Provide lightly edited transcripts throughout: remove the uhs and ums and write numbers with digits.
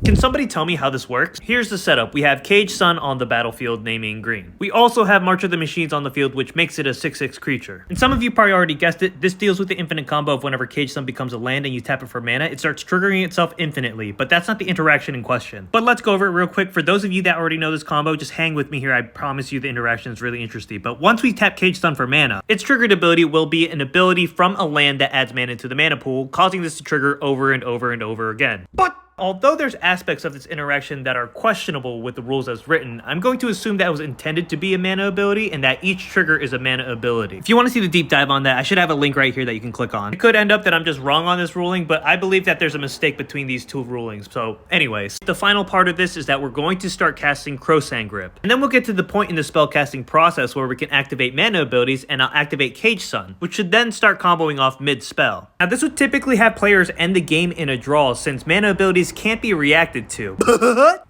Can somebody tell me how this works? Here's the setup. We have Cage Sun on the battlefield naming green. We also have March of the Machines on the field, which makes it a 6/6 creature. And some of you probably already guessed it. This deals with the infinite combo of whenever Cage Sun becomes a land and you tap it for mana, it starts triggering itself infinitely. But that's not the interaction in question. But let's go over it real quick. For those of you that already know this combo, just hang with me here. I promise you the interaction is really interesting. But once we tap Cage Sun for mana, its triggered ability will be an ability from a land that adds mana to the mana pool, causing this to trigger over and over and over again. But although there's aspects of this interaction that are questionable with the rules as written, I'm going to assume that it was intended to be a mana ability and that each trigger is a mana ability. If you want to see the deep dive on that, I should have a link right here that you can click on. It could end up that I'm just wrong on this ruling, but I believe that there's a mistake between these two rulings. So anyways, the final part of this is that we're going to start casting Crowsand Grip. And then we'll get to the point in the spell casting process where we can activate mana abilities, and I'll activate Cage Sun, which should then start comboing off mid-spell. Now this would typically have players end the game in a draw since mana abilities can't be reacted to.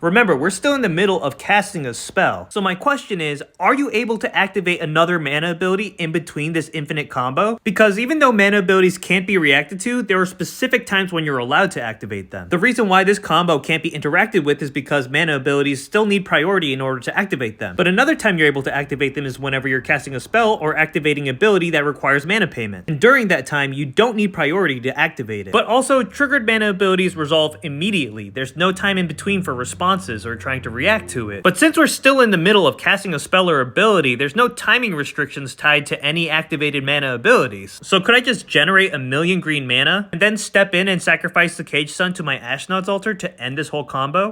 Remember, we're still in the middle of casting a spell. So my question is, are you able to activate another mana ability in between this infinite combo? Because even though mana abilities can't be reacted to, there are specific times when you're allowed to activate them. The reason why this combo can't be interacted with is because mana abilities still need priority in order to activate them. But another time you're able to activate them is whenever you're casting a spell or activating an ability that requires mana payment. And during that time, you don't need priority to activate it. But also, triggered mana abilities resolve immediately. There's no time in between for responses or trying to react to it. But since we're still in the middle of casting a spell or ability, there's no timing restrictions tied to any activated mana abilities. So could I just generate 1,000,000 green mana and then step in and sacrifice the Cage Sun to my Ashnod's altar to end this whole combo?